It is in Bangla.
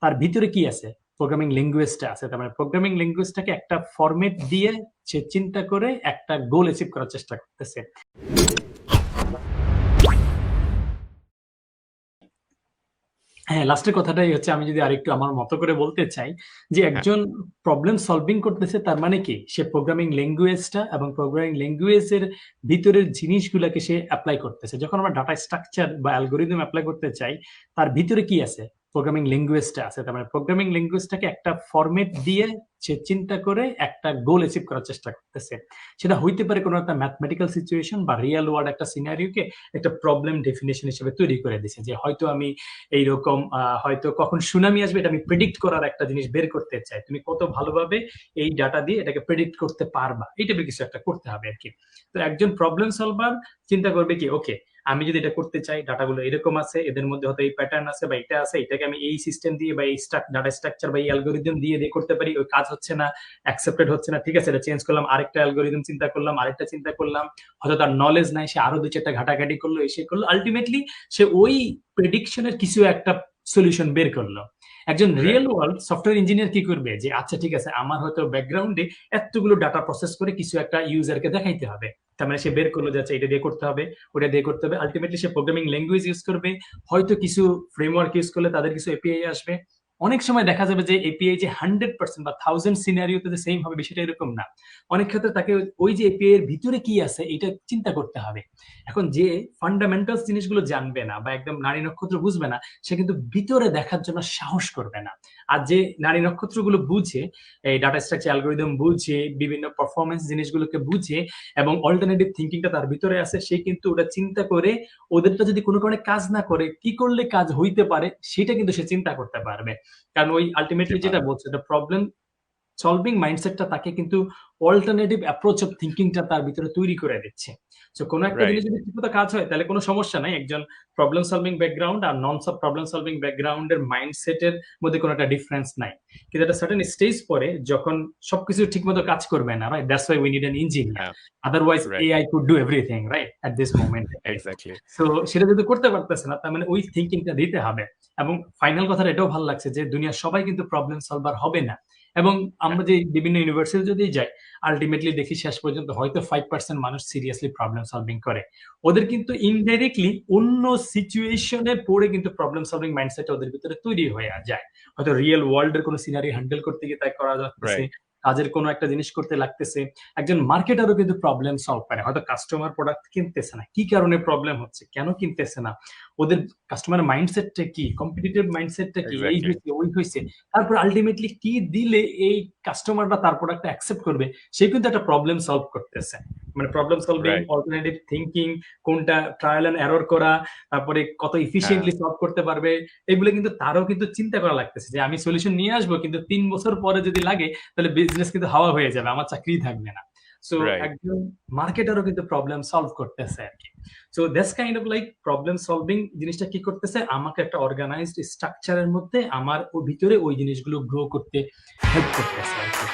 তার ভিতরে কি আছে, প্রোগ্রামিং ল্যাঙ্গুয়েজটা আছে। তার মানে প্রোগ্রামিং ল্যাঙ্গুয়েজটাকে একটা ফরম্যাট দিয়ে সে চিন্তা করে একটা গোল অ্যাচিভ করার চেষ্টা করতেছে। হ্যাঁ, লাস্টের কথাটাই হচ্ছে, আমি যদি আরেকটু আমার মতো করে বলতে চাই যে একজন প্রবলেম সলভিং করতেছে, তার মানে কি সে প্রোগ্রামিং ল্যাঙ্গুয়েজটা এবং প্রোগ্রামিং ল্যাঙ্গুয়েজের ভিতরের জিনিসগুলোকে সে অ্যাপ্লাই করতেছে। যখন আমরা ডাটা স্ট্রাকচার বা অ্যালগোরিদম অ্যাপ্লাই করতে চাই, তার ভিতরে কি আছে, প্রোগ্রামিং ল্যাঙ্গুয়েজটা আছে। তার মানে প্রোগ্রামিং ল্যাঙ্গুয়েজটাকে একটা ফরম্যাট দিয়ে সে চিন্তা করে একটা গোল অ্যাচিভ করার চেষ্টা করতেছে। সেটা হইতে পারে কোনো একটা ম্যাথমেটিক্যাল সিচুয়েশন বা রিয়েল ওয়ার্ল্ড একটা সিনারিওকে একটা প্রবলেম ডেফিনেশন হিসেবে তৈরি করে দিছে, যে হয়তো আমি এইরকম হয়তো কখন সুনামি আসবে এটা আমি প্রেডিক্ট করার একটা জিনিস বের করতে চাই, তুমি কত ভালোভাবে এই ডাটা দিয়ে এটাকে প্রেডিক্ট করতে পারবা, এই টাইপের কিছু একটা করতে হবে আর কি। তো একজন প্রবলেম সলভার চিন্তা করবে কি, ওকে আমি যদি এটা করতে চাই, ডাটাগুলো এরকম আছে, এদের মধ্যে হয়তো এই প্যাটার্ন আছে বা এটা আছে, এটাকে আমি এই সিস্টেম দিয়ে বা এই ডাটা স্ট্রাকচার বা এই অ্যালগোরিদম দিয়ে করতে পারি, ওই কাজ হচ্ছে না, অ্যাকসেপ্টেড হচ্ছে না, ঠিক আছে এটা চেঞ্জ করলাম, আরেকটা অ্যালগোরিদম চিন্তা করলাম, আরেকটা চিন্তা করলাম, হয়তো তার নলেজ নাই, সে আরো 2-4টা ঘাটাঘাটি করলো, এসে করলো, আলটিমেটলি সে ওই প্রেডিকশনের কিছু একটা সলিউশন বের করলো। একজন রিয়েল ওয়ার্ল্ড সফটওয়্যার ইঞ্জিনিয়ার কি করবে, যে আচ্ছা ঠিক আছে আমার হয়তো ব্যাকগ্রাউন্ডে এতগুলো ডাটা প্রসেস করে কিছু একটা ইউজারকে দেখাইতে হবে, তার মানে সে বের করলো যে এটা দিয়ে করতে হবে, ওটা দিয়ে করতে হবে। আলটিমেটলি সে প্রোগ্রামিং ল্যাঙ্গুয়েজ ইউজ করবে, হয়তো কিছু ফ্রেমওয়ার্ক ইউজ করলে তাদের কিছু এপিআই আসবে। অনেক সময় দেখা যাবে যে এপিআই যে 100% বা 1000 সিনারিওতে যে সেম হবে বিষয়টা এরকম না। অনেক ক্ষেত্রে তাকে ওই যে এপিআই এর ভিতরে কি আছে এটা চিন্তা করতে হবে। এখন যে ফান্ডামেন্টালস জিনিসগুলো জানবে না বা একদম নারী নক্ষত্র বুঝবে না, সে কিন্তু ভিতরে দেখার জন্য সাহস করবে না। আর যে নারী নক্ষত্রগুলো বুঝে, এই ডাটা স্ট্রাকচার অ্যালগোরিদম বুঝে, বিভিন্ন পারফরমেন্স জিনিসগুলোকে বুঝে এবং অল্টারনেটিভ থিঙ্কিংটা তার ভিতরে আছে, সে কিন্তু ওটা চিন্তা করে ওদেরটা যদি কোনো কারণে কাজ না করে, কি করলে কাজ হইতে পারে সেটা কিন্তু সে চিন্তা করতে পারবে। কারণ ওই আলটিমেটলি যেটা বলছে, প্রবলেম সলভিং মাইন্ডসেটটা তাকে কিন্তু অল্টারনেটিভ অ্যাপ্রোচ অফ থিঙ্কিংটা তার ভিতরে তৈরি করে দিচ্ছে। সো কোনো একটা জিনিস যদি ঠিকমতো কাজ হয় তাহলে কোনো সমস্যা নাই, একজন প্রবলেম সলভিং ব্যাকগ্রাউন্ড আর নন প্রবলেম সলভিং ব্যাকগ্রাউন্ডের মাইন্ডসেটের মধ্যে কোনো একটা ডিফারেন্স নাই। কিন্তু একটা সার্টেন স্টেজ পরে যখন সবকিছু ঠিকমতো কাজ করবে না, right, that's why we need an engineer, otherwise AI could do everything, right, at this moment. So সেটা যদি করতে পারতেছে না, তার মানে ওই থিঙ্কিংটা দিতে হবে। এবং ফাইনাল কথাটা এটাও ভালো লাগছে যে দুনিয়ার সবাই কিন্তু প্রবলেম সলভার হবে না। এবং আমরা যে বিভিন্ন ইউনিভার্সিটি যদি যাই, আলটিমেটলি দেখি শেষ পর্যন্ত হয়তো 5% মানুষ সিরিয়াসলি প্রবলেম সলভিং করে। ওদের কিন্তু ইনডাইরেক্টলি অন্য সিচুয়েশনে পড়ে কিন্তু প্রবলেম সলভিং মাইন্ডসেট ওদের ভিতরে তৈরি হয়ে যায়। হয়তো রিয়েল ওয়ার্ল্ডের কোনো সিনারি হ্যান্ডেল করতে গিয়ে তাই করা যাচ্ছে, কাজের কোনো একটা জিনিস করতে লাগতেছে। একজন মার্কেটারও কিন্তু প্রবলেম সলভ করে, হয়তো কাস্টমার প্রোডাক্ট কিনতেছে না, কি কারণে প্রবলেম হচ্ছে, কেন কিনতেছে না, ওদের কাস্টমার মাইন্ডসেটটা কি, কম্পিটিটিভ মাইন্ডসেটটা কি, এই হয়েছে ওই হয়েছে, তারপর আলটিমেটলি কি দিলে এই কাস্টমাররা তার প্রোডাক্টটা অ্যাকসেপ্ট করবে, সে কিন্তু একটা প্রবলেম সলভ করতেছে। মানে প্রবলেম সলভিং, অল্টারনেটিভ থিঙ্কিং, কোনটা ট্রায়াল এন্ড এরর করা, তারপরে কত ইফিশিয়েন্টলি সলভ করতে পারবে, এগুলো কিন্তু তারও কিন্তু চিন্তা করা লাগতেছে যে আমি সলিউশন নিয়ে আসবো, কিন্তু 3 বছর পরে যদি লাগে তাহলে বিজনেস কিন্তু হাওয়া হয়ে যাবে, আমার চাকরি থাকবে না। সো একজন মার্কেটারও কিন্তু প্রবলেম সলভ করতেছে আর কি। So that's kind of like problem solving জিনিসটা কি করতেছে, আমাকে একটা অর্গানাইজড স্ট্রাকচারের মধ্যে আমার ভিতরে ওই জিনিসগুলো গ্রো করতে হেল্প করতেছে আর কি।